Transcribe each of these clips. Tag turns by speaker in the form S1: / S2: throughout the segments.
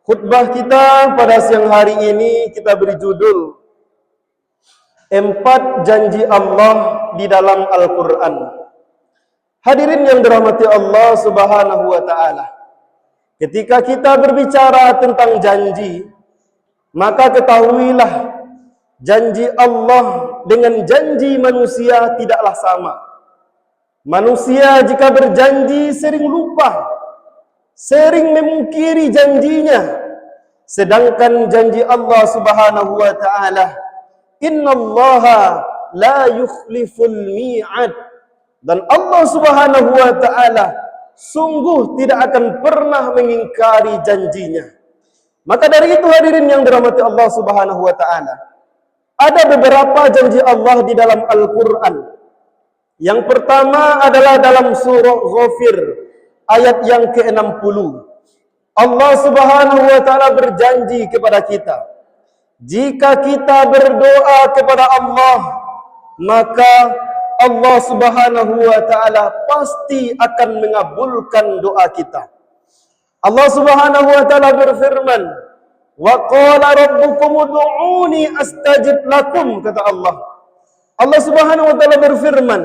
S1: Khutbah kita pada siang hari ini kita beri judul 4 janji Allah di dalam Al-Quran. Hadirin yang dirahmati Allah Subhanahu wa ta'ala, ketika kita berbicara tentang janji, maka ketahuilah janji Allah dengan janji manusia tidaklah sama. Manusia jika berjanji sering lupa, sering memungkiri janjinya. Sedangkan janji Allah Subhanahu wa ta'ala, innallaha la yukhliful mi'ad. Dan Allah Subhanahu wa ta'ala sungguh tidak akan pernah mengingkari janjinya. Maka dari itu hadirin yang dirahmati Allah Subhanahu wa ta'ala, ada beberapa janji Allah di dalam Al-Quran. Yang pertama adalah dalam surah Ghafir ayat yang ke-60. Allah Subhanahu wa ta'ala berjanji kepada kita, jika kita berdoa kepada Allah, maka Allah Subhanahu wa ta'ala pasti akan mengabulkan doa kita. Allah Subhanahu wa ta'ala berfirman, wa qala rabbukum ud'uni astajib lakum, kata Allah. Allah Subhanahu wa ta'ala berfirman,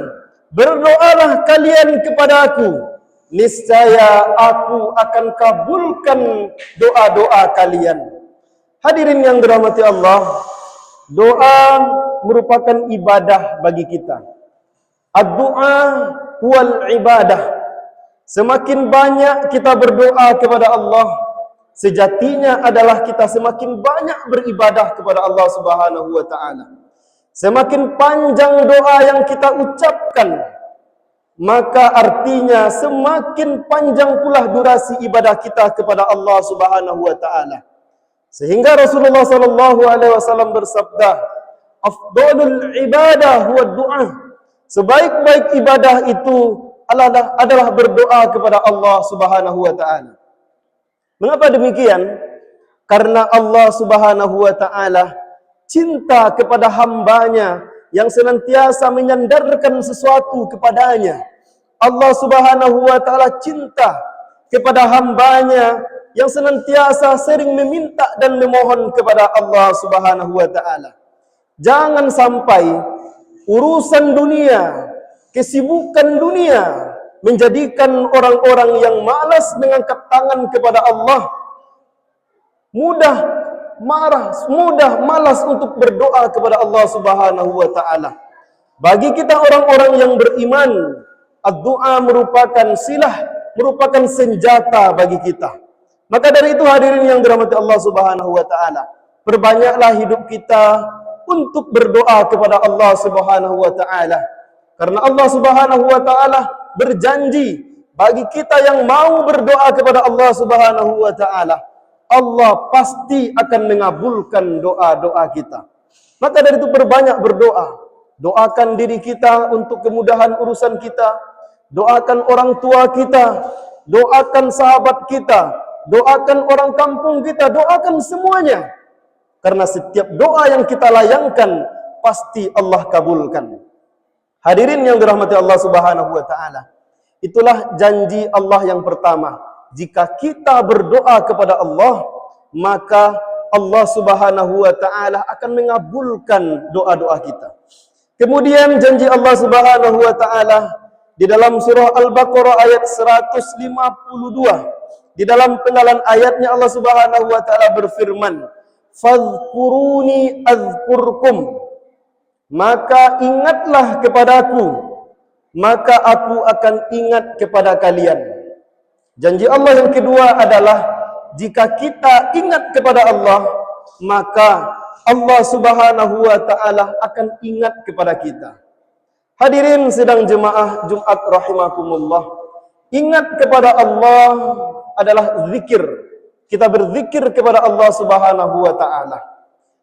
S1: berdoalah kalian kepada aku, niscaya aku akan kabulkan doa-doa kalian. Hadirin yang dirahmati Allah, doa merupakan ibadah bagi kita. Ad-du'a huwal ibadah. Semakin banyak kita berdoa kepada Allah, sejatinya adalah kita semakin banyak beribadah kepada Allah Subhanahu wa ta'ala. Semakin panjang doa yang kita ucapkan, maka artinya semakin panjang pula durasi ibadah kita kepada Allah Subhanahu wa ta'ala. Sehingga Rasulullah sallallahu alaihi wasallam bersabda, afdalul ibadah huwa du'a. Sebaik-baik ibadah itu adalah berdoa kepada Allah Subhanahu wa ta'ala. Mengapa demikian? Karena Allah Subhanahu wa ta'ala cinta kepada hambanya yang senantiasa menyandarkan sesuatu kepadanya. Allah Subhanahu wa ta'ala cinta kepada hambanya yang senantiasa sering meminta dan memohon kepada Allah Subhanahu wa ta'ala. Jangan sampai urusan dunia, kesibukan dunia menjadikan orang-orang yang malas mengangkat tangan kepada Allah, mudah malas untuk berdoa kepada Allah Subhanahu wa ta'ala. Bagi kita orang-orang yang beriman, ad-du'a merupakan silah, merupakan senjata bagi kita. Maka dari itu hadirin yang dirahmati Allah Subhanahu wa ta'ala, perbanyaklah hidup kita untuk berdoa kepada Allah Subhanahu wa ta'ala. Karena Allah Subhanahu wa ta'ala berjanji bagi kita yang mau berdoa kepada Allah Subhanahu wa ta'ala, Allah pasti akan mengabulkan doa-doa kita. Maka dari itu perbanyak berdoa. Doakan diri kita untuk kemudahan urusan kita. Doakan orang tua kita. Doakan sahabat kita. Doakan orang kampung kita. Doakan semuanya. Karena setiap doa yang kita layangkan, pasti Allah kabulkan. Hadirin yang dirahmati Allah Subhanahu wa ta'ala, itulah janji Allah yang pertama. Jika kita berdoa kepada Allah, maka Allah Subhanahu wa ta'ala akan mengabulkan doa-doa kita. Kemudian janji Allah Subhanahu wa ta'ala di dalam surah Al-Baqarah ayat 152. Di dalam penggalan ayatnya Allah Subhanahu wa ta'ala berfirman, fadhkuruni azkurkum. Maka ingatlah kepadaku, maka aku akan ingat kepada kalian. Janji Allah yang kedua adalah, jika kita ingat kepada Allah, maka Allah Subhanahu wa ta'ala akan ingat kepada kita. Hadirin sidang jemaah Jumat rahimakumullah, ingat kepada Allah adalah zikir. Kita berzikir kepada Allah Subhanahu wa ta'ala.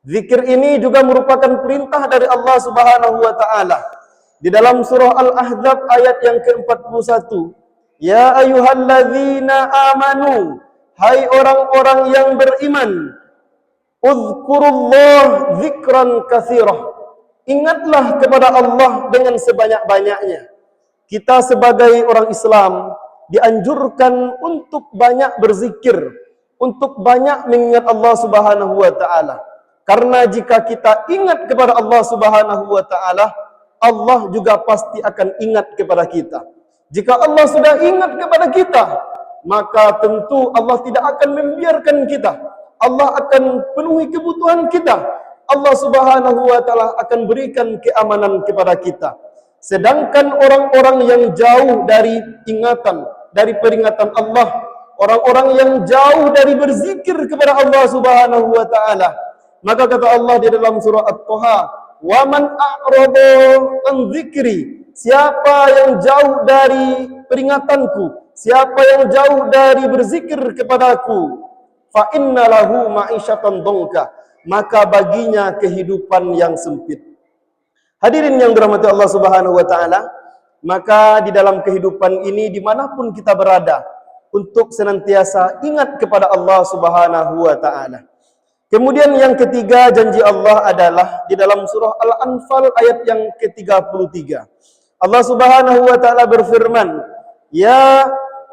S1: Zikir ini juga merupakan perintah dari Allah Subhanahu wa ta'ala. Di dalam surah Al-Ahzab ayat yang ke-41, ya ayyuhalladzina amanu, hai orang-orang yang beriman, uzkurullah zikran katsirah. Ingatlah kepada Allah dengan sebanyak-banyaknya. Kita sebagai orang Islam dianjurkan untuk banyak berzikir. untuk banyak mengingat Allah Subhanahu wa taala. Karena jika kita ingat kepada Allah Subhanahu wa taala, Allah juga pasti akan ingat kepada kita. Jika Allah sudah ingat kepada kita, maka tentu Allah tidak akan membiarkan kita. Allah akan penuhi kebutuhan kita. Allah Subhanahu wa taala akan berikan keamanan kepada kita. Sedangkan orang-orang yang jauh dari ingatan, dari peringatan Allah, orang-orang yang jauh dari berzikir kepada Allah Subhanahu wa taala, maka kata Allah di dalam surah At-Taha, "Wa man a'rada an dzikri", siapa yang jauh dari peringatanku, siapa yang jauh dari berzikir kepadaku, fa inna lahu ma'isyatan dhanka, maka baginya kehidupan yang sempit. Hadirin yang dirahmati Allah Subhanahu wa taala, maka di dalam kehidupan ini dimanapun kita berada, untuk senantiasa ingat kepada Allah Subhanahu wa taala. Kemudian yang ketiga, janji Allah adalah di dalam surah Al-Anfal ayat yang ke-33. Allah Subhanahu wa taala berfirman, "Ya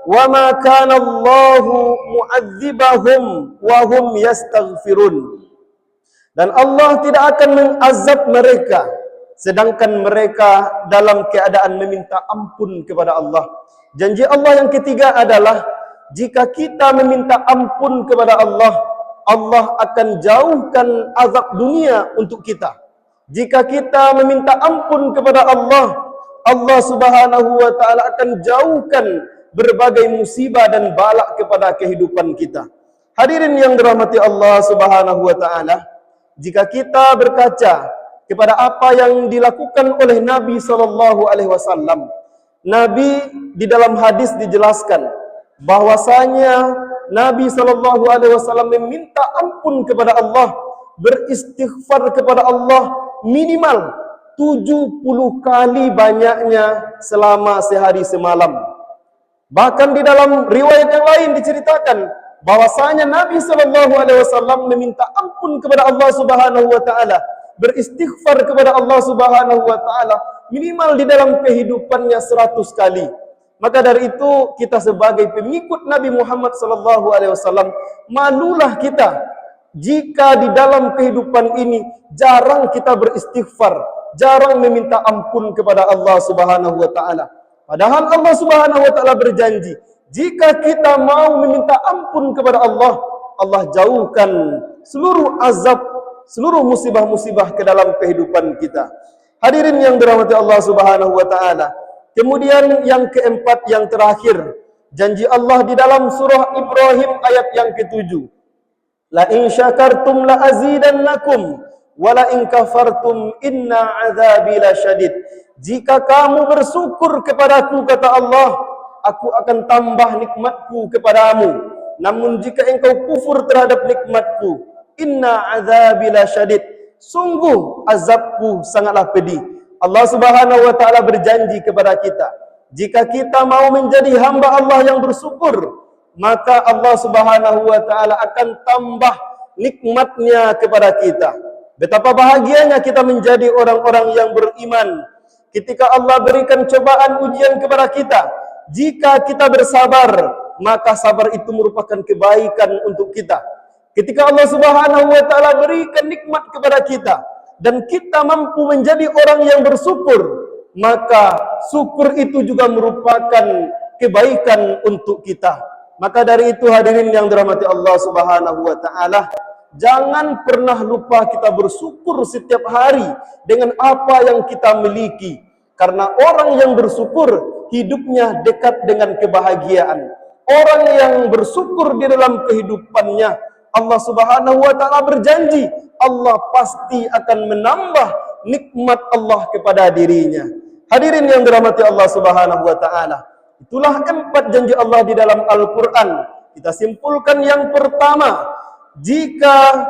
S1: wa ma kana Allahu mu'adzibahum wa hum yastaghfirun." Dan Allah tidak akan mengazab mereka sedangkan mereka dalam keadaan meminta ampun kepada Allah. Janji Allah yang ketiga adalah jika kita meminta ampun kepada Allah, Allah akan jauhkan azab dunia untuk kita. Jika kita meminta ampun kepada Allah, Allah Subhanahu wa taala akan jauhkan berbagai musibah dan balak kepada kehidupan kita. Hadirin yang dirahmati Allah Subhanahu wa taala, jika kita berkaca kepada apa yang dilakukan oleh Nabi sallallahu alaihi wasallam, Nabi di dalam hadis dijelaskan bahwasanya Nabi sallallahu alaihi wasallam meminta ampun kepada Allah, beristighfar kepada Allah minimal 70 kali banyaknya selama sehari semalam. Bahkan di dalam riwayat yang lain diceritakan bahwasanya Nabi sallallahu alaihi wasallam meminta ampun kepada Allah Subhanahu wa taala, beristighfar kepada Allah Subhanahu wa taala minimal di dalam kehidupannya 100 kali. Maka dari itu kita sebagai pengikut Nabi Muhammad sallallahu alaihi wasallam, malulah kita jika di dalam kehidupan ini jarang kita beristighfar, jarang meminta ampun kepada Allah Subhanahu wa taala. Padahal Allah Subhanahu wa taala berjanji, jika kita mau meminta ampun kepada Allah, Allah jauhkan seluruh azab, seluruh musibah-musibah ke dalam kehidupan kita. Hadirin yang dirahmati Allah Subhanahu wa taala. Kemudian yang keempat, yang terakhir, janji Allah di dalam surah Ibrahim ayat yang ke-7. La in syakartum la azidannakum wa la in kafartum inna azabi lasyadid. Jika kamu bersyukur kepadaku, kata Allah, aku akan tambah nikmatku kepadamu. Namun jika engkau kufur terhadap nikmatku, inna azabi lasyadid, sungguh azabku sangatlah pedih. Allah Subhanahu wa taala berjanji kepada kita, jika kita mau menjadi hamba Allah yang bersyukur, maka Allah Subhanahu wa taala akan tambah nikmatnya kepada kita. Betapa bahagianya kita menjadi orang-orang yang beriman ketika Allah berikan cobaan ujian kepada kita. Jika kita bersabar, maka sabar itu merupakan kebaikan untuk kita. Ketika Allah Subhanahu wa taala berikan nikmat kepada kita dan kita mampu menjadi orang yang bersyukur, maka syukur itu juga merupakan kebaikan untuk kita. Maka dari itu hadirin yang dirahmati Allah Subhanahu wa taala, jangan pernah lupa kita bersyukur setiap hari dengan apa yang kita miliki. Karena orang yang bersyukur hidupnya dekat dengan kebahagiaan. Orang yang bersyukur di dalam kehidupannya, Allah Subhanahu wa taala berjanji, Allah pasti akan menambah nikmat Allah kepada dirinya. Hadirin yang dirahmati Allah Subhanahu wa taala, itulah 4 janji Allah di dalam Al-Qur'an. Kita simpulkan yang pertama, jika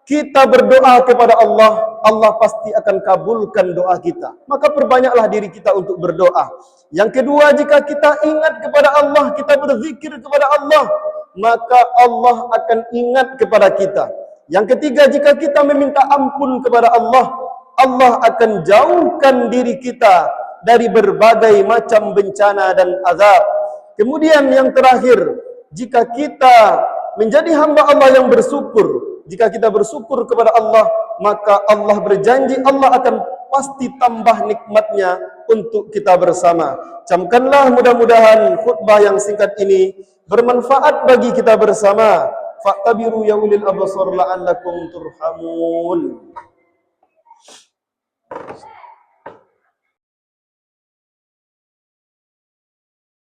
S1: kita berdoa kepada Allah, Allah pasti akan kabulkan doa kita. Maka perbanyaklah diri kita untuk berdoa. Yang kedua, jika kita ingat kepada Allah, kita berzikir kepada Allah, maka Allah akan ingat kepada kita. Yang ketiga, jika kita meminta ampun kepada Allah, Allah akan jauhkan diri kita dari berbagai macam bencana dan azab. Kemudian yang terakhir, jika kita menjadi hamba Allah yang bersyukur. Jika kita bersyukur kepada Allah, maka Allah berjanji Allah akan pasti tambah nikmatnya untuk kita bersama. Camkanlah mudah-mudahan khutbah yang singkat ini bermanfaat bagi kita bersama. Fa'tabiru ya ulil absar la'allakum turhamun.